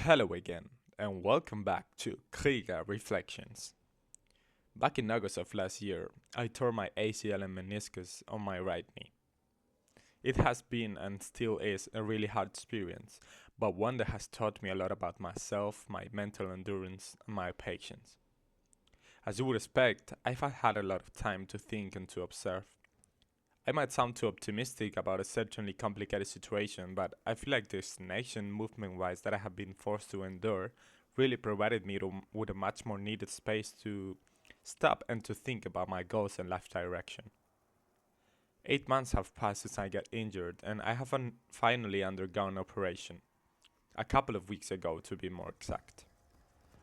Hello again, and welcome back to Krieger Reflections. Back in August of last year, I tore my ACL and meniscus on my right knee. It has been and still is a really hard experience, but one that has taught me a lot about myself, my mental endurance, and my patience. As you would expect, I've had a lot of time to think and to observe. I might sound too optimistic about a certainly complicated situation, but I feel like the stagnation movement wise that I have been forced to endure really provided me with a much more needed space to stop and to think about my goals and life direction. 8 months have passed since I got injured, and I have finally undergone operation. A couple of weeks ago, to be more exact.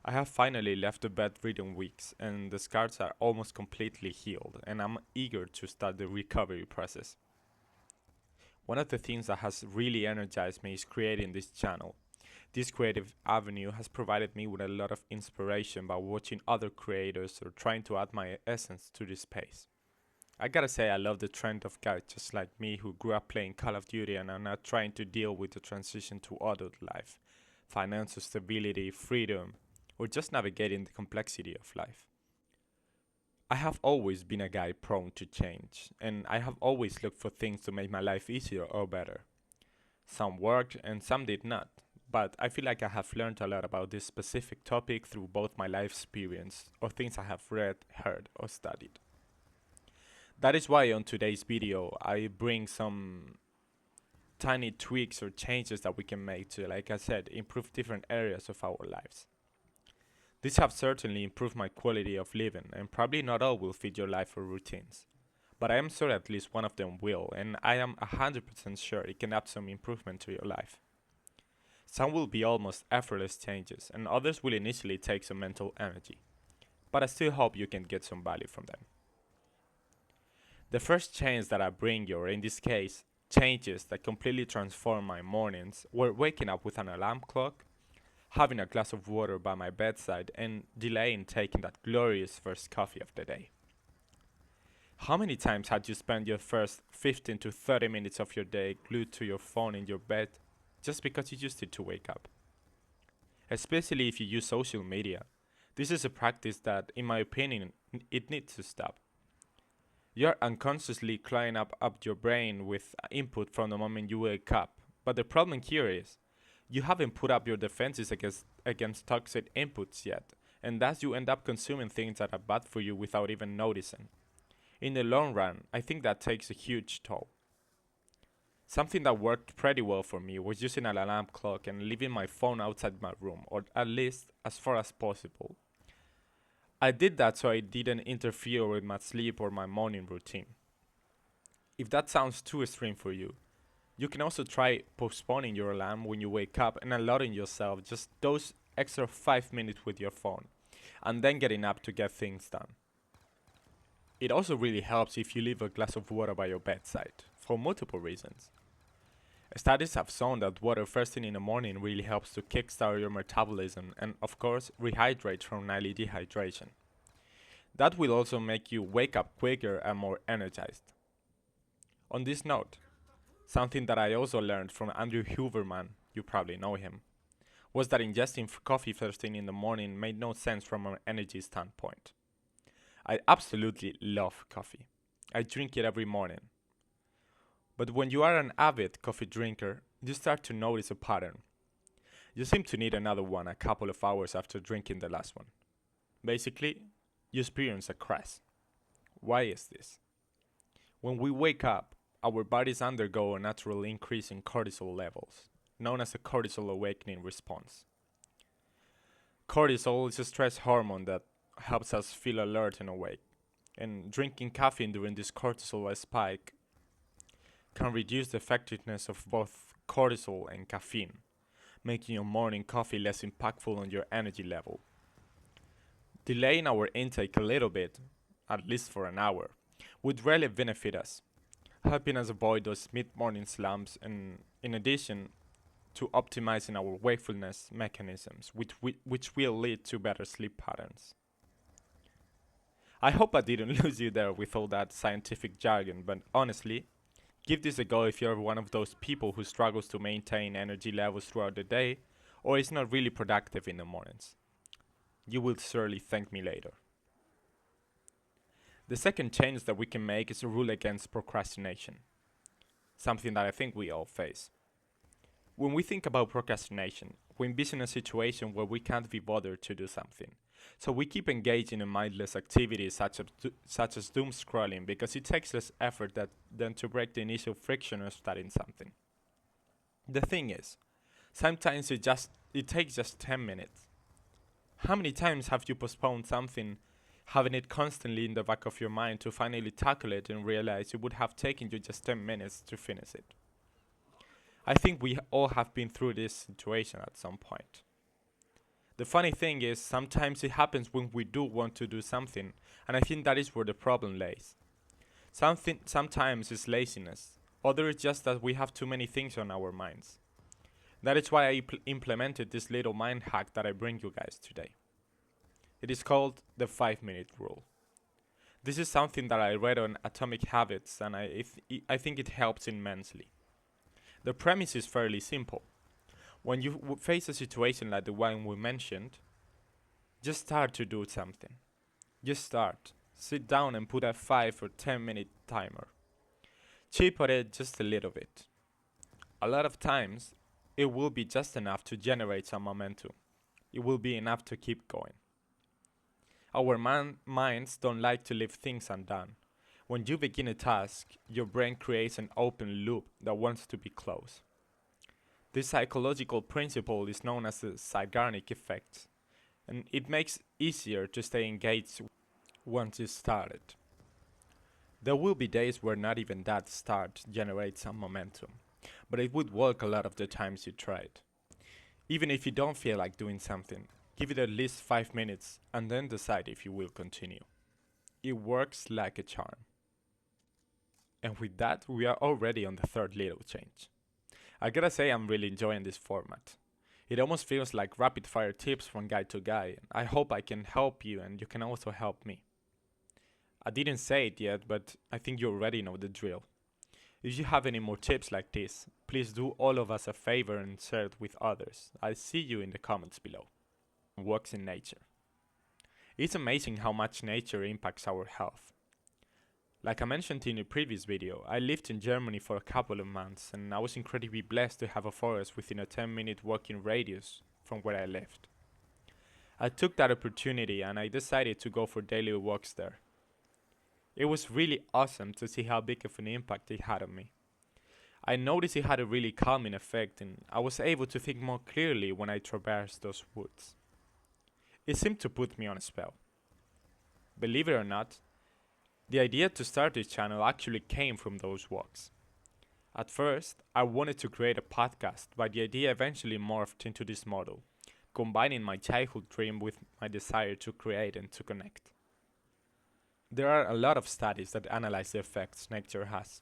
I have finally left the bedridden weeks, and the scars are almost completely healed, and I'm eager to start the recovery process. One of the things that has really energized me is creating this channel. This creative avenue has provided me with a lot of inspiration by watching other creators or trying to add my essence to this space. I gotta say, I love the trend of guys just like me who grew up playing Call of Duty and are now trying to deal with the transition to adult life, financial stability, freedom, or just navigating the complexity of life. I have always been a guy prone to change, and I have always looked for things to make my life easier or better. Some worked and some did not, but I feel like I have learned a lot about this specific topic through both my life experience or things I have read, heard, or studied. That is why on today's video I bring some tiny tweaks or changes that we can make to, like I said, improve different areas of our lives. These have certainly improved my quality of living, and probably not all will fit your life or routines. But I am sure at least one of them will, and I am 100% sure it can add some improvement to your life. Some will be almost effortless changes, and others will initially take some mental energy. But I still hope you can get some value from them. The first change that I bring you, or in this case, changes that completely transform my mornings, were waking up with an alarm clock, having a glass of water by my bedside, and delaying taking that glorious first coffee of the day. How many times had you spent your first 15 to 30 minutes of your day glued to your phone in your bed just because you used it to wake up? Especially if you use social media. This is a practice that, in my opinion, it needs to stop. You're unconsciously cleaning up your brain with input from the moment you wake up. But the problem here is, you haven't put up your defenses against toxic inputs yet, and thus you end up consuming things that are bad for you without even noticing. In the long run, I think that takes a huge toll. Something that worked pretty well for me was using an alarm clock and leaving my phone outside my room, or at least as far as possible. I did that so I didn't interfere with my sleep or my morning routine. If that sounds too extreme for you, you can also try postponing your alarm when you wake up and allowing yourself just those extra 5 minutes with your phone, and then getting up to get things done. It also really helps if you leave a glass of water by your bedside, for multiple reasons. Studies have shown that water first thing in the morning really helps to kickstart your metabolism and, of course, rehydrate from nightly dehydration. That will also make you wake up quicker and more energized. On this note, something that I also learned from Andrew Huberman, you probably know him, was that ingesting coffee first thing in the morning made no sense from an energy standpoint. I absolutely love coffee. I drink it every morning. But when you are an avid coffee drinker, you start to notice a pattern. You seem to need another one a couple of hours after drinking the last one. Basically, you experience a crash. Why is this? When we wake up, our bodies undergo a natural increase in cortisol levels, known as a cortisol awakening response. Cortisol is a stress hormone that helps us feel alert and awake, and drinking caffeine during this cortisol spike can reduce the effectiveness of both cortisol and caffeine, making your morning coffee less impactful on your energy level. Delaying our intake a little bit, at least for an hour, would really benefit us, helping us avoid those mid-morning slumps and, in addition, to optimizing our wakefulness mechanisms, which will lead to better sleep patterns. I hope I didn't lose you there with all that scientific jargon, but honestly, give this a go if you're one of those people who struggles to maintain energy levels throughout the day, or it's not really productive in the mornings. You will surely thank me later. The second change that we can make is a rule against procrastination, something that I think we all face. When we think about procrastination, we envision a situation where we can't be bothered to do something. So we keep engaging in mindless activities such as doom scrolling because it takes less effort than to break the initial friction of starting something. The thing is, sometimes it takes just 10 minutes. How many times have you postponed something, having it constantly in the back of your mind to finally tackle it and realize it would have taken you just 10 minutes to finish it? I think we all have been through this situation at some point. The funny thing is, sometimes it happens when we do want to do something, and I think that is where the problem lays. Sometimes it's laziness, other is just that we have too many things on our minds. That is why I implemented this little mind hack that I bring you guys today. It is called the 5-minute rule. This is something that I read on Atomic Habits, and I think it helps immensely. The premise is fairly simple. When you face a situation like the one we mentioned, just start to do something. Just start. Sit down and put a 5 or 10-minute timer. Chip at it just a little bit. A lot of times, it will be just enough to generate some momentum. It will be enough to keep going. Our minds don't like to leave things undone. When you begin a task, your brain creates an open loop that wants to be closed. This psychological principle is known as the Zeigarnik effect, and it makes it easier to stay engaged once you started. There will be days where not even that start generates some momentum, but it would work a lot of the times you tried. Even if you don't feel like doing something, give it at least 5 minutes and then decide if you will continue. It works like a charm. And with that, we are already on the third little change. I gotta say I'm really enjoying this format. It almost feels like rapid fire tips from guy to guy. I hope I can help you and you can also help me. I didn't say it yet, but I think you already know the drill. If you have any more tips like this, please do all of us a favor and share it with others. I'll see you in the comments below. Walks in nature. It's amazing how much nature impacts our health. Like I mentioned in a previous video, I lived in Germany for a couple of months and I was incredibly blessed to have a forest within a 10-minute walking radius from where I lived. I took that opportunity and I decided to go for daily walks there. It was really awesome to see how big of an impact it had on me. I noticed it had a really calming effect and I was able to think more clearly when I traversed those woods. It seemed to put me on a spell. Believe it or not, the idea to start this channel actually came from those walks. At first, I wanted to create a podcast, but the idea eventually morphed into this model, combining my childhood dream with my desire to create and to connect. There are a lot of studies that analyze the effects nature has.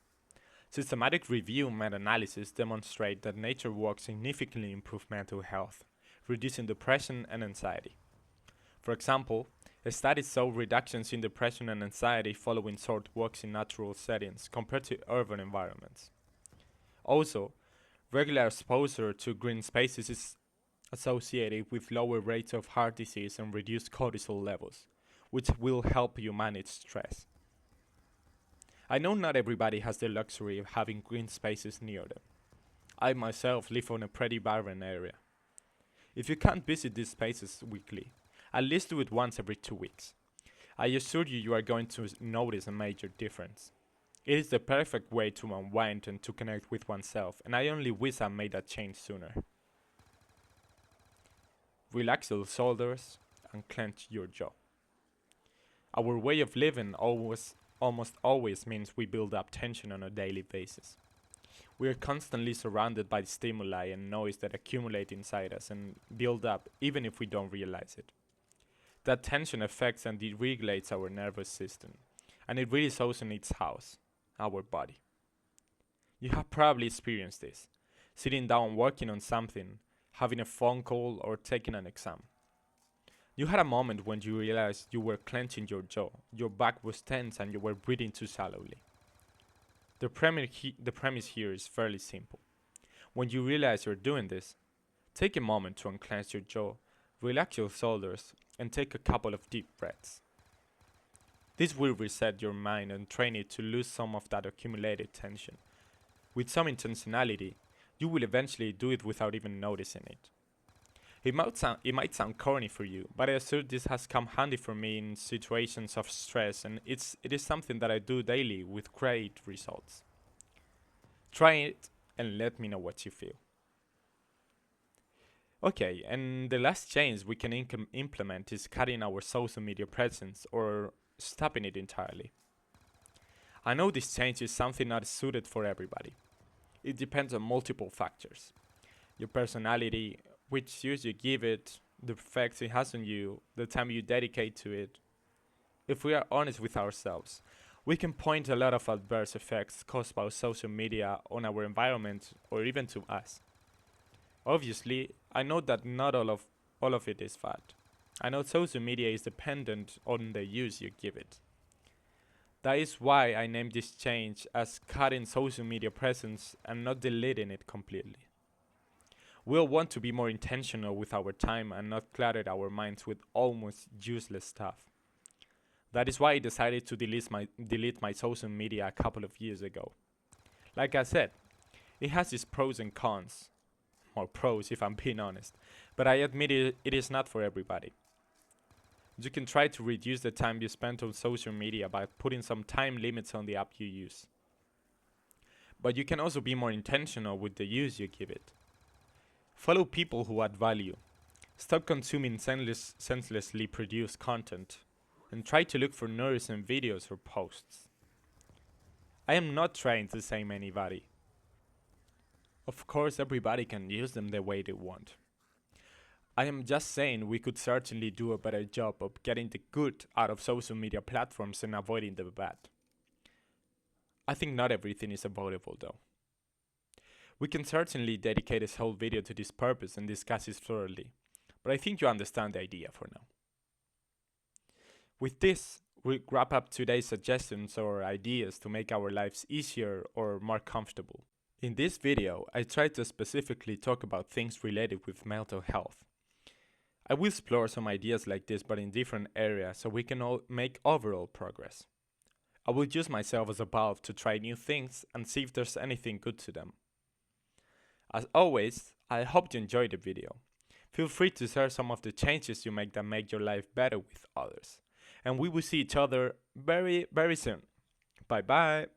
Systematic review and meta-analysis demonstrate that nature walks significantly improve mental health, reducing depression and anxiety. For example, studies show reductions in depression and anxiety following short walks in natural settings compared to urban environments. Also, regular exposure to green spaces is associated with lower rates of heart disease and reduced cortisol levels, which will help you manage stress. I know not everybody has the luxury of having green spaces near them. I myself live on a pretty barren area. If you can't visit these spaces weekly, at least do it once every 2 weeks. I assure you are going to notice a major difference. It is the perfect way to unwind and to connect with oneself, and I only wish I made that change sooner. Relax your shoulders and clench your jaw. Our way of living almost always means we build up tension on a daily basis. We are constantly surrounded by stimuli and noise that accumulate inside us and build up even if we don't realize it. That tension affects and deregulates our nervous system, and it really shows in its house, our body. You have probably experienced this, sitting down working on something, having a phone call or taking an exam. You had a moment when you realized you were clenching your jaw, your back was tense and you were breathing too shallowly. The premise here is fairly simple. When you realize you're doing this, Take a moment to unclench your jaw, relax your shoulders, and take a couple of deep breaths. This will reset your mind and train it to lose some of that accumulated tension. With some intentionality, you will eventually do it without even noticing it. It might sound corny for you, but I assure this has come handy for me in situations of stress, and it is something that I do daily with great results. Try it and let me know what you feel. Okay, and the last change we can implement is cutting our social media presence or stopping it entirely. I know this change is something not suited for everybody. It depends on multiple factors: your personality, which use you give it, the effects it has on you, the time you dedicate to it. If we are honest with ourselves, we can point a lot of adverse effects caused by social media on our environment or even to us. Obviously, I know that not all of it is bad. I know social media is dependent on the use you give it. That is why I named this change as cutting social media presence and not deleting it completely. We'll want to be more intentional with our time and not clutter our minds with almost useless stuff. That is why I decided to delete my social media a couple of years ago. Like I said, it has its pros and cons, more pros if I'm being honest, but I admit it is not for everybody. You can try to reduce the time you spend on social media by putting some time limits on the app you use. But you can also be more intentional with the use you give it. Follow people who add value. Stop consuming senselessly produced content. And try to look for nourishing videos or posts. I am not trying to shame anybody. Of course, everybody can use them the way they want. I am just saying we could certainly do a better job of getting the good out of social media platforms and avoiding the bad. I think not everything is avoidable though. We can certainly dedicate a whole video to this purpose and discuss it thoroughly, but I think you understand the idea for now. With this, we wrap up today's suggestions or ideas to make our lives easier or more comfortable. In this video, I tried to specifically talk about things related with mental health. I will explore some ideas like this but in different areas so we can all make overall progress. I will use myself as a valve to try new things and see if there's anything good to them. As always, I hope you enjoyed the video. Feel free to share some of the changes you make that make your life better with others. And we will see each other very, very soon. Bye bye.